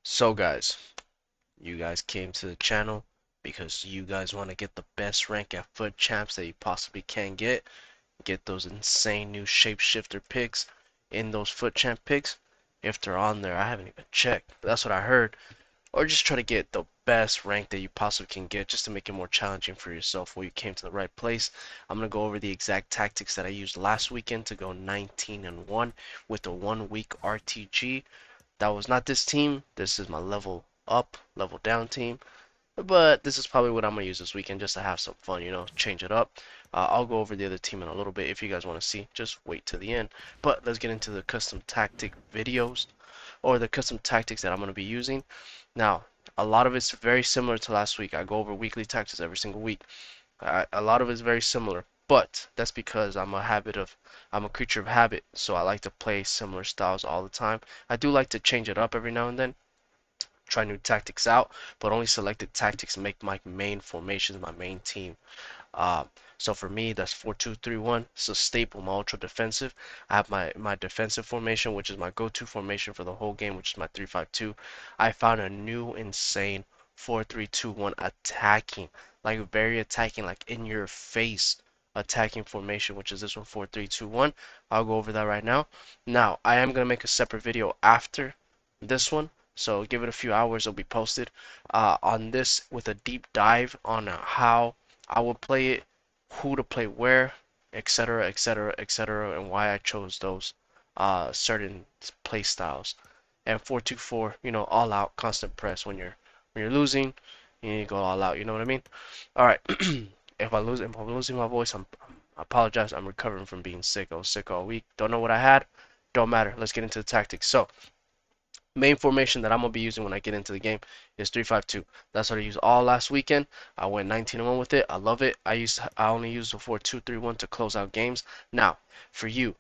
So guys, you guys came to the channel because you guys want to get the best rank at Foot Champs that you possibly can get. Get those insane new shapeshifter picks in those Foot Champ picks. If they're on there, I haven't even checked, but that's what I heard. Or just try to get the best rank that you possibly can get just to make it more challenging for yourself. Well, you came to the right place. I'm going to go over the exact tactics that I used last weekend to go 19-1 with a 1 week RTG. That was not this team. This is my level up, level down team. But this is probably what I'm going to use this weekend just to have some fun, change it up. I'll go over the other team in a little bit if you guys want to see. Just wait to the end. But let's get into the custom tactic videos or the custom tactics that I'm going to be using. Now, a lot of it's very similar to last week. I go over weekly tactics every single week. A lot of it is very similar, but that's because I'm a creature of habit, so I like to play similar styles all the time. I do like to change it up every now and then, try new tactics out, but only selected tactics make my main formations, my main team. Uh, so for me, that's 4-2-3-1. It's a staple, my ultra defensive. I have my defensive formation, which is my go-to formation for the whole game, which is my 3-5-2. I found a new insane 4-3-2-1 attacking, like very attacking, like in your face attacking formation, which is this one 4-3-2-1. I'll go over that right now. Now, I am gonna make a separate video after this one, so give it a few hours, it'll be posted on this with a deep dive on how I will play it, who to play where, etc., etc., etc., and why I chose those certain play styles. And 4-2-4, all out, constant press. When you're losing, you need to go all out. You know what I mean? All right. If I'm losing my voice, I apologize. I'm recovering from being sick. I was sick all week. Don't know what I had. Don't matter. Let's get into the tactics. So, main formation that I'm gonna be using when I get into the game is 3-5-2. That's what I used all last weekend. I went 19-1 with it. I love it. I only use the 4-2-3-1 to close out games. Now, for you,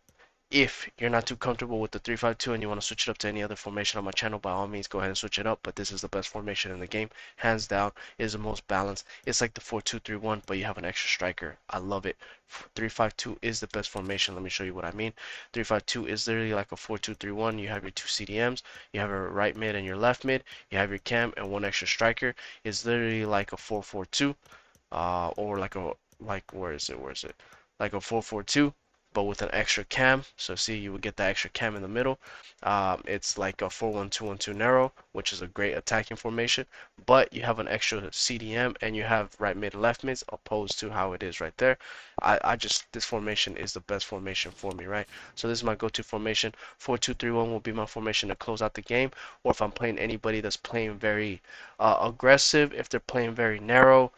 if you're not too comfortable with the 3-5-2 and you want to switch it up to any other formation on my channel, by all means go ahead and switch it up, but this is the best formation in the game, hands down. It is the most balanced. It's like the 4-2-3-1, but you have an extra striker. I love it. 3-5-2 is the best formation. Let me show you what I mean. 3-5-2 is literally like a 4-2-3-1. You have your two CDMs, you have your right mid and your left mid, you have your cam and one extra striker. It's literally like a 4-4-2, or where is it, like a 4-4-2, but with an extra cam. So see, you would get that extra cam in the middle. It's like a 4-1-2-1-2 narrow, which is a great attacking formation, but you have an extra CDM and you have right mid, left mids, opposed to how it is right there. This formation is the best formation for me, right? So this is my go-to formation. 4-2-3-1 will be my formation to close out the game, or if I'm playing anybody that's playing very aggressive, if they're playing very narrow.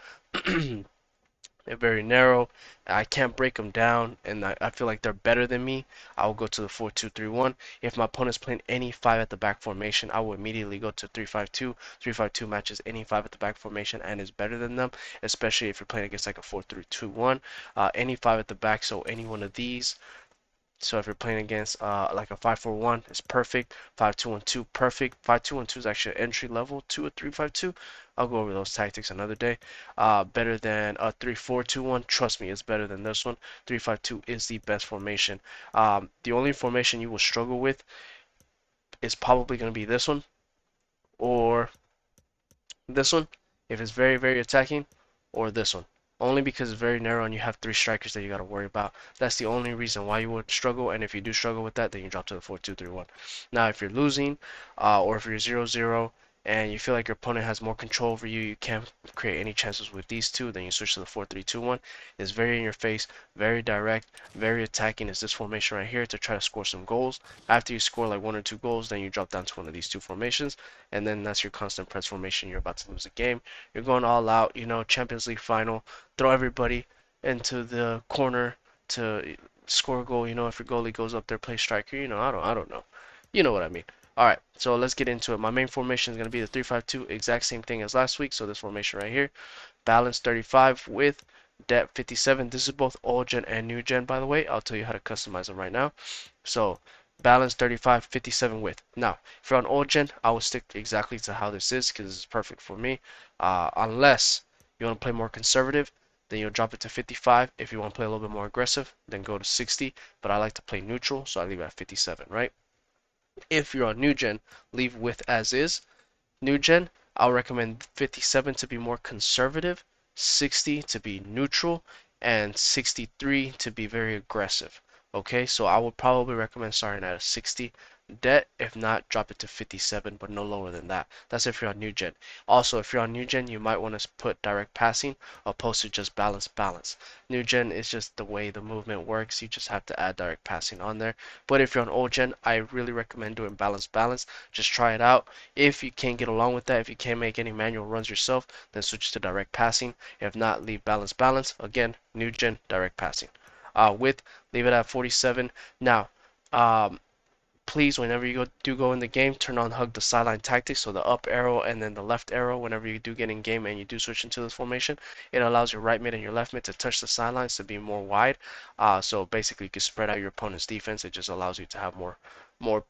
They're very narrow. I can't break them down, and I feel like they're better than me. I will go to the 4-2-3-1. If my opponent's playing any 5 at the back formation, I will immediately go to 3-5-2. 3-5-2 matches any 5 at the back formation and is better than them, especially if you're playing against like a 4-3-2-1. Any 5 at the back, so any one of these. So if you're playing against like a 5-4-1, it's perfect. 5-2-1-2, perfect. 5-2-1-2 is actually entry level to a 3-5-2. I'll go over those tactics another day. Better than a 3-4-2-1. Trust me, it's better than this one. 3-5-2 is the best formation. The only formation you will struggle with is probably going to be this one or this one, if it's very, very attacking, or this one. Only because it's very narrow and you have 3 strikers that you got to worry about. That's the only reason why you would struggle, and if you do struggle with that, then you drop to the 4-2-3-1. Now, if you're losing, or if you're 0-0, and you feel like your opponent has more control over you, you can't create any chances with these two, then you switch to the 4-3-2-1. It's very in your face, very direct, very attacking. Is this formation right here to try to score some goals. After you score like 1 or 2 goals, then you drop down to one of these two formations, and then that's your constant press formation. You're about to lose a game. You're going all out, Champions League final, throw everybody into the corner to score a goal. If your goalie goes up there, play striker. I don't know. You know what I mean. All right, so let's get into it. My main formation is going to be the 3-5-2, exact same thing as last week. So this formation right here, balance 35 with depth 57. This is both old gen and new gen, by the way. I'll tell you how to customize them right now. So balance 35, 57 width. Now, if you're on old gen, I will stick exactly to how this is because it's perfect for me. Unless you want to play more conservative, then you'll drop it to 55. If you want to play a little bit more aggressive, then go to 60. But I like to play neutral, so I leave it at 57, right? If you're on new gen, leave width as is. New gen, I'll recommend 57 to be more conservative, 60 to be neutral, and 63 to be very aggressive. Okay, so I would probably recommend starting at a 60 debt. If not, drop it to 57, but no lower than that. That's if you're on new gen. Also, if you're on new gen, you might want to put direct passing opposed to just balance. New gen is just the way the movement works. You just have to add direct passing on there. But if you're on old gen, I really recommend doing balance. Just try it out. If you can't get along with that, if you can't make any manual runs yourself, then switch to direct passing. If not, leave balance. Again, new gen direct passing. Width, leave it at 47. Now, um, please, whenever you go in the game, turn on hug the sideline tactics, so the up arrow and then the left arrow. Whenever you do get in game and you do switch into this formation, it allows your right mid and your left mid to touch the sidelines to be more wide. So basically, you can spread out your opponent's defense. It just allows you to have more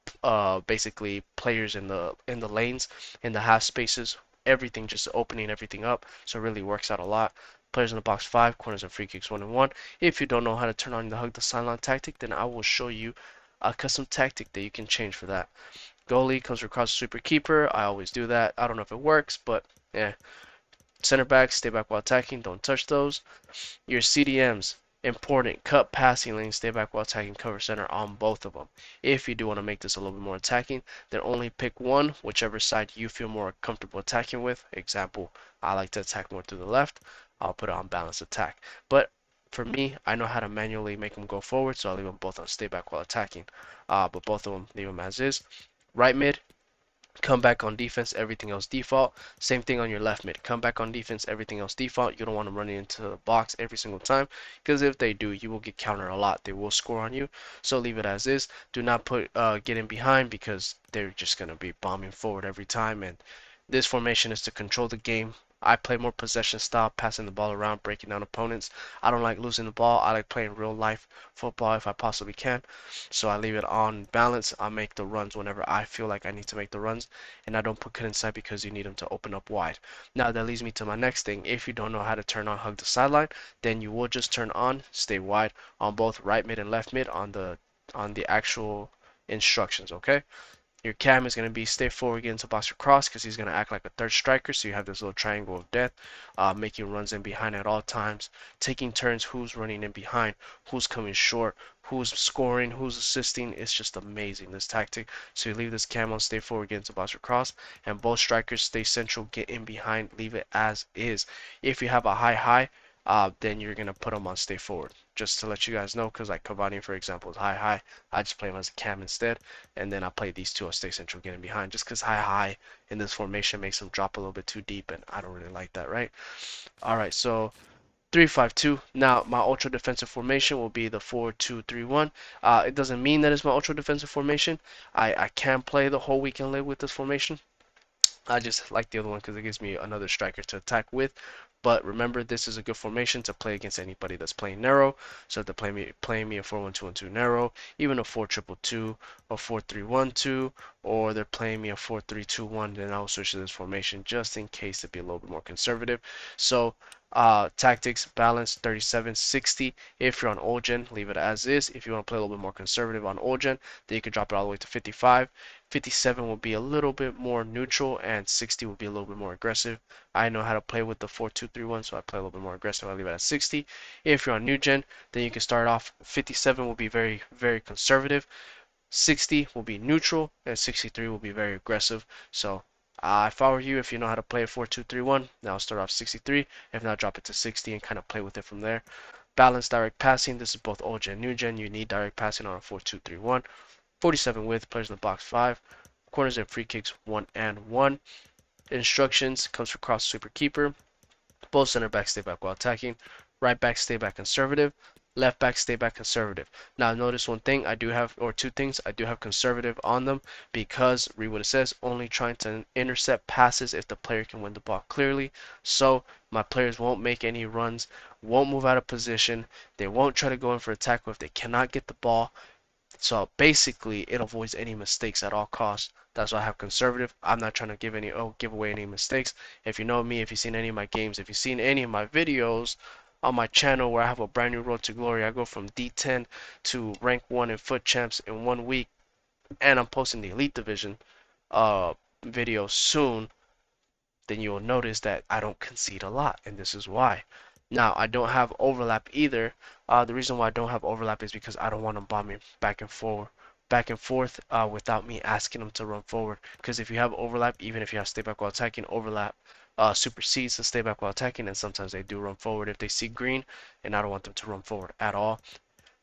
basically players in the lanes, in the half spaces, everything just opening everything up. So it really works out a lot. Players in the box 5, corners and free kicks 1 and 1. If you don't know how to turn on the hug the sideline tactic, then I will show you a custom tactic that you can change for that. Goalie comes across super keeper. I always do that. I don't know if it works, but yeah. Center back, stay back while attacking. Don't touch those. Your CDMs, important. Cut passing lane, stay back while attacking, cover center on both of them. If you do want to make this a little bit more attacking, then only pick one, whichever side you feel more comfortable attacking with. Example, I like to attack more to the left. I'll put it on balanced attack. But for me, I know how to manually make them go forward, so I'll leave them both on stay back while attacking. But both of them, leave them as is. Right mid, come back on defense, everything else default. Same thing on your left mid. Come back on defense, everything else default. You don't want them running into the box every single time, because if they do, you will get countered a lot. They will score on you. So leave it as is. Do not put get in behind, because they're just gonna be bombing forward every time. And this formation is to control the game. I play more possession style, passing the ball around, breaking down opponents. I don't like losing the ball. I like playing real life football if I possibly can. So I leave it on balance. I make the runs whenever I feel like I need to make the runs, and I don't put cut inside because you need them to open up wide. Now that leads me to my next thing. If you don't know how to turn on hug the sideline, then you will just turn on stay wide on both right mid and left mid on the actual instructions, okay? Your cam is going to be stay forward, get into boxer cross, because he's going to act like a third striker. So you have this little triangle of death, making runs in behind at all times, taking turns, who's running in behind, who's coming short, who's scoring, who's assisting. It's just amazing, this tactic. So you leave this cam on, stay forward, get into boxer cross, and both strikers stay central, get in behind, leave it as is. If you have a high, then you're going to put them on stay forward. Just to let you guys know, because like Cavani, for example, is high. I just play him as a cam instead, and then I play these two on stay central, getting behind, just because high in this formation makes them drop a little bit too deep, and I don't really like that, right? All right, so 3-5-2. Now my ultra defensive formation will be the 4-2-3-1. It doesn't mean that it's my ultra defensive formation. I can play the whole weekend live with this formation. I just like the other one because it gives me another striker to attack with. But remember, this is a good formation to play against anybody that's playing narrow. So if they're playing me a 4-1-2-1-2 narrow, even a 4-2-2-2 or 4-3-1-2, or they're playing me a 4-3-2-1, then I'll switch to this formation just in case to be a little bit more conservative. So tactics, balance, 37-60. If you're on old gen, leave it as is. If you want to play a little bit more conservative on old gen, then you can drop it all the way to 55. 57 will be a little bit more neutral, and 60 will be a little bit more aggressive. I know how to play with the 4-2-3-1, so I play a little bit more aggressive. I leave it at 60. If you're on new gen, then you can start off 57 will be very conservative. 60 will be neutral, and 63 will be very aggressive. So if I were you, if you know how to play a 4-2-3-1, then I'll start off 63. If not, drop it to 60 and kind of play with it from there. Balanced direct passing. This is both old gen and new gen. You need direct passing on a 4-2-3-1. 47 width, players in the box 5. Corners and free kicks 1 and 1. Instructions comes from cross sweeper keeper. Both center backs stay back while attacking. Right back stay back conservative. Left back stay back conservative. Now notice one thing I do have, or two things I do have conservative on them, because read what it says, only trying to intercept passes if the player can win the ball clearly. So my players won't make any runs, won't move out of position, they won't try to go in for a tackle if they cannot get the ball. So basically, it avoids any mistakes at all costs. That's why I have conservative. I'm not trying to give away any mistakes. If you know me, if you've seen any of my games, if you've seen any of my videos on my channel where I have a brand new road to glory, I go from D10 to rank 1 in Fut Champs in 1 week, and I'm posting the Elite Division video soon. then you'll notice that I don't concede a lot, and this is why. Now, I don't have overlap either. The reason why I don't have overlap is because I don't want them bombing back and forth without me asking them to run forward. Because if you have overlap, even if you have stay back while attacking, overlap supersedes the stay back while attacking, and sometimes they do run forward if they see green, and I don't want them to run forward at all.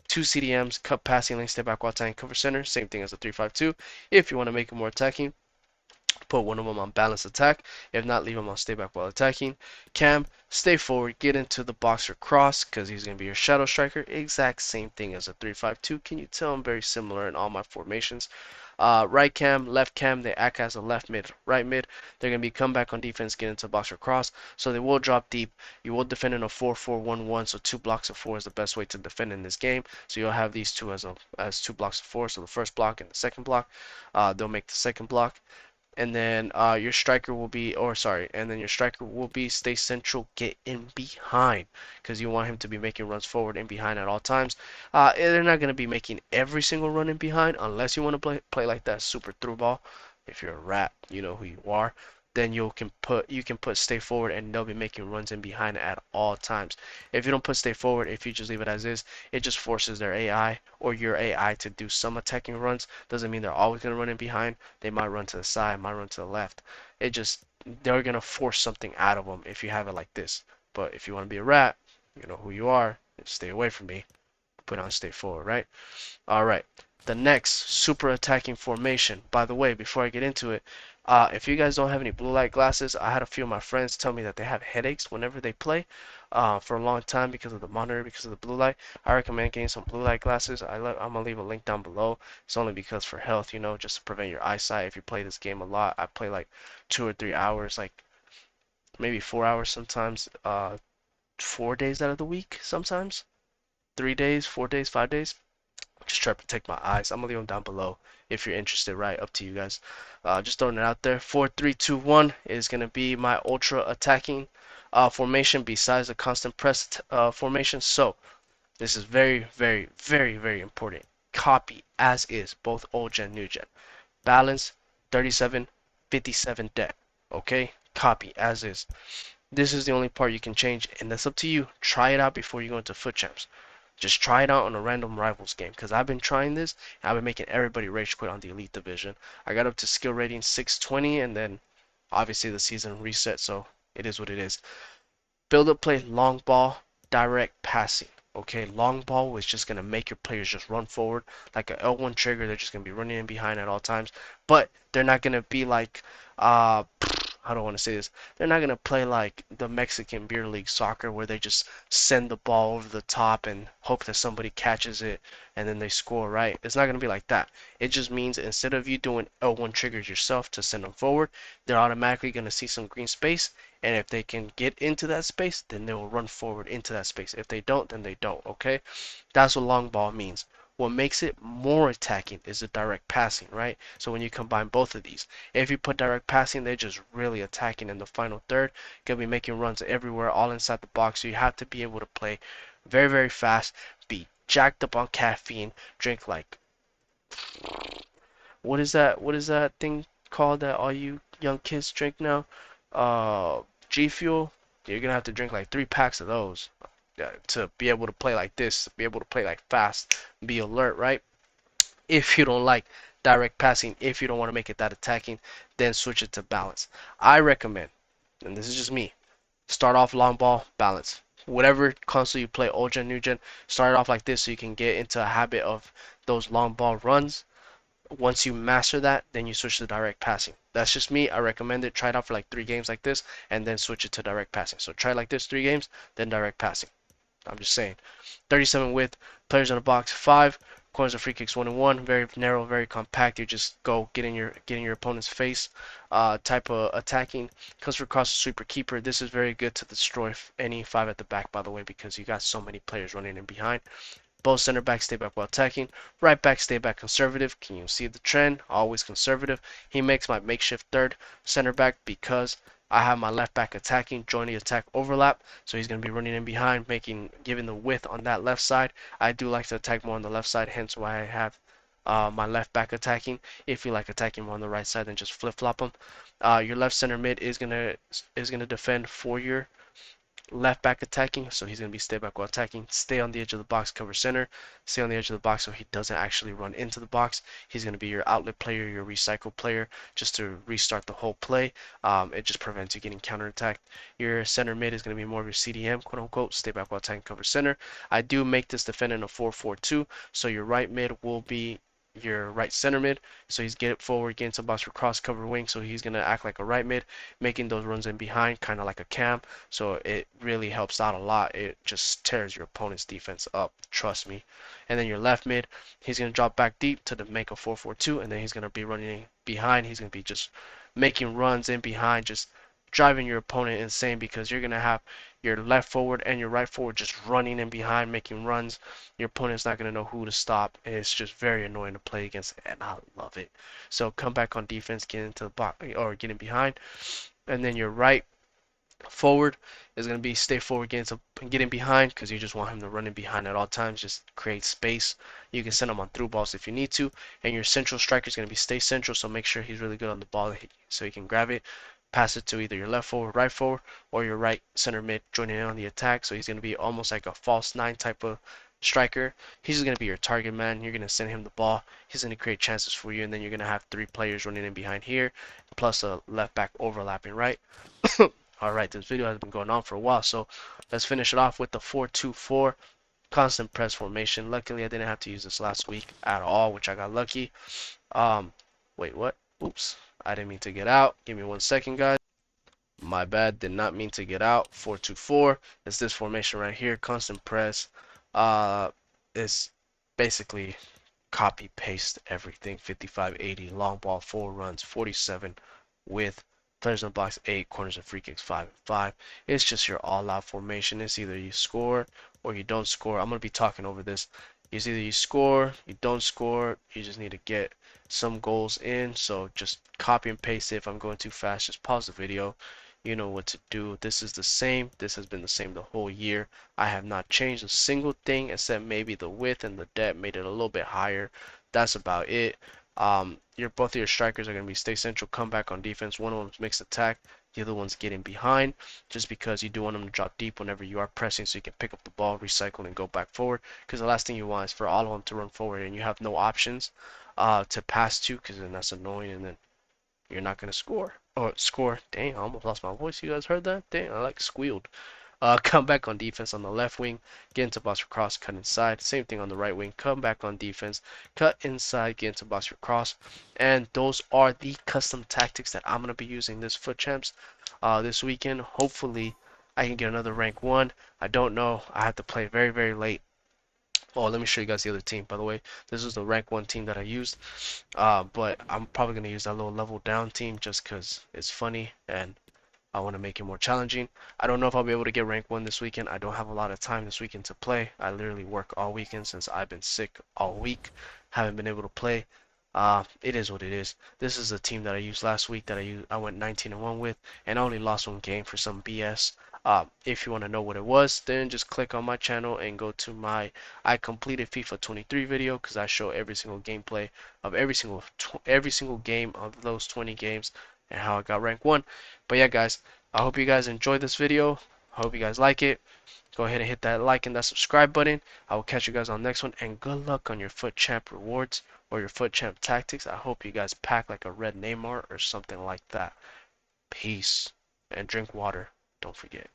Two CDMs, cut passing lane, stay back while attacking, cover center, same thing as a 3-5-2. If you want to make it more attacking, put one of them on balance attack. If not, leave him on stay back while attacking. Cam, stay forward, get into the box or cross because he's going to be your shadow striker. Exact same thing as a 3-5-2. Can you tell I'm very similar in all my formations? Right cam, left cam, they act as a left mid, right mid. They're going to be come back on defense, get into box or cross. So they will drop deep. You will defend in a 4-4-1-1. So 2 blocks of 4 is the best way to defend in this game. So you'll have these two as 2 blocks of 4. So the first block and the second block. They'll make the second block, and then your striker will be, or sorry, and then your striker will be stay central, get in behind, because you want him to be making runs forward and behind at all times. They're not going to be making every single run in behind unless you want to play like that super through ball. If you're a rat, you know who you are. Then you can put stay forward and they'll be making runs in behind at all times. If you don't put stay forward, if you just leave it as is, it just forces their AI or your AI to do some attacking runs. Doesn't mean they're always going to run in behind. They might run to the side, might run to the left. It just, they're going to force something out of them if you have it like this. But if you want to be a rat, you know who you are, stay away from me. Put on stay forward, right? All right. The next super attacking formation. By the way, before I get into it, if you guys don't have any blue light glasses, I had a few of my friends tell me that they have headaches whenever they play for a long time because of the monitor, because of the blue light. I recommend getting some blue light glasses. I'm gonna leave a link down below. It's only because for health, you know, just to prevent your eyesight. If you play this game a lot, I play like 2 or 3 hours, like maybe 4 hours sometimes, 4 days out of the week sometimes, 3 days, 4 days, 5 days. Just try to protect my eyes. I'm gonna leave them down below if you're interested, right? Up to you guys. Just throwing it out there. 4-3-2-1 is gonna be my ultra attacking formation besides the constant press formation. So this is very, very, very, very important. Copy as is, both old gen, new gen. Balance 37, 57 deck. Okay, copy as is. This is the only part you can change, and that's up to you. Try it out before you go into Fut Champs. Just try it out on a random rivals game, because I've been trying this and I've been making everybody rage quit on the elite division. I got up to skill rating 620, and then obviously the season reset, so it is what it is. Build up play, long ball, direct passing. Okay, long ball was just gonna make your players just run forward like a L1 trigger. They're just gonna be running in behind at all times, but they're not gonna be like I don't want to say this. They're not gonna play like the Mexican beer league soccer where they just send the ball over the top and hope that somebody catches it and then they score, right? It's not gonna be like that. It just means instead of you doing L1 triggers yourself to send them forward, they're automatically gonna see some green space, and if they can get into that space, then they will run forward into that space. If they don't, then they don't, okay? That's what long ball means. What makes it more attacking is the direct passing, right? So when you combine both of these, if you put direct passing, they're just really attacking in the final third. Gonna be making runs everywhere, all inside the box. So you have to be able to play very, very fast, be jacked up on caffeine, drink like what is that thing called that all you young kids drink now? G Fuel. You're gonna have to drink like 3 packs of those to be able to play like this, to be able to play like fast, be alert, right? If you don't like direct passing, if you don't want to make it that attacking, then switch it to balance. I recommend, and this is just me, start off long ball, balance. Whatever console you play, old gen, new gen, start off like this so you can get into a habit of those long ball runs. Once you master that, then you switch to direct passing. That's just me. I recommend it. Try it out for like 3 games like this, and then switch it to direct passing. So try like this 3 games, then direct passing. I'm just saying. 37 width, players in the box 5, corners and free kicks 1 and 1. Very narrow, very compact. You just go get in your opponent's face. Type of attacking. Comes for cross sweeper keeper. This is very good to destroy any 5 at the back, by the way, because you got so many players running in behind. Both center backs stay back while attacking. Right back stay back conservative. Can you see the trend? Always conservative. He makes my makeshift third center back because I have my left back attacking, join the attack overlap. So he's going to be running in behind, giving the width on that left side. I do like to attack more on the left side, hence why I have my left back attacking. If you like attacking more on the right side, then just flip flop them. Your left center mid is gonna defend for your left back attacking, so he's going to be stay back while attacking, stay on the edge of the box, cover center, stay on the edge of the box so he doesn't actually run into the box. He's going to be your outlet player, your recycle player, just to restart the whole play. It just prevents you getting counterattacked. Your center mid is going to be more of your CDM, quote unquote, stay back while attacking, cover center. I do make this defend in a 4-4-2, so your right mid will be your right center mid, so he's get forward, getting some box for cross cover wing, so he's gonna act like a right mid, making those runs in behind, kind of like a cam. So it really helps out a lot. It just tears your opponent's defense up, trust me. And then your left mid, he's gonna drop back deep to make a 4-4-2, and then he's gonna be running behind. He's gonna be just making runs in behind, just driving your opponent insane because you're gonna have your left forward and your right forward just running in behind, making runs. Your opponent's not gonna know who to stop, and it's just very annoying to play against, and I love it. So come back on defense, get into the box or get in behind, and then your right forward is going to be stay forward, getting behind because you just want him to run in behind at all times. Just create space. You can send him on through balls if you need to. And your central striker is going to be stay central, so make sure he's really good on the ball so he can grab it, pass it to either your left forward, right forward, or your right center mid joining in on the attack. So he's going to be almost like a false nine type of striker. He's going to be your target man. You're going to send him the ball. He's going to create chances for you, and then you're going to have three players running in behind here, plus a left back overlapping right. Alright, this video has been going on for a while, so let's finish it off with the 4-2-4 constant press formation. Luckily, I didn't have to use this last week at all, which I got lucky. Wait, what? Oops, I didn't mean to get out. Give me 1 second, guys. My bad, did not mean to get out. 4-2-4 is this formation right here, constant press. It's basically copy paste everything. 55-80, long ball, 4 runs, 47 with players in the box 8, corners and free kicks 5 and 5. It's just your all-out formation. It's either you score or you don't score. I'm gonna be talking over this. It's either you score, you don't score. You just need to get some goals in. So just copy and paste it. If I'm going too fast, just pause the video. You know what to do. This is the same. This has been the same the whole year. I have not changed a single thing except maybe the width and the depth, made it a little bit higher. That's about it. Both of your strikers are going to be stay central, come back on defense. One of them's mixed attack, the other one's getting behind, just because you do want them to drop deep whenever you are pressing, so you can pick up the ball, recycle, and go back forward. Because the last thing you want is for all of them to run forward and you have no options to pass to, because then that's annoying, and then you're not going to score. Or score. Dang, I almost lost my voice. You guys heard that? Dang, I like squealed. Come back on defense on the left wing, get into box for cross, cut inside. Same thing on the right wing, come back on defense, cut inside, get into box for cross. And those are the custom tactics that I'm going to be using this Fut Champs this weekend. Hopefully, I can get another rank 1. I don't know. I have to play very, very late. Oh, let me show you guys the other team, by the way. This is the rank 1 team that I used. But I'm probably going to use that little level down team just because it's funny and I want to make it more challenging. I don't know if I'll be able to get rank 1 this weekend. I don't have a lot of time this weekend to play. I literally work all weekend since I've been sick all week. Haven't been able to play. It is what it is. This is a team that I used last week that I went 19-1 with, and I only lost 1 game for some BS. If you want to know what it was, then just click on my channel and go to my I completed FIFA 23 video, because I show every single gameplay of every single game of those 20 games and how I got rank 1. But yeah, guys, I hope you guys enjoyed this video. I hope you guys like it. Go ahead and hit that like and that subscribe button. I will catch you guys on the next one, and good luck on your Fut Champ rewards or your Fut Champ tactics. I hope you guys pack like a red Neymar or something like that. Peace. And drink water. Don't forget.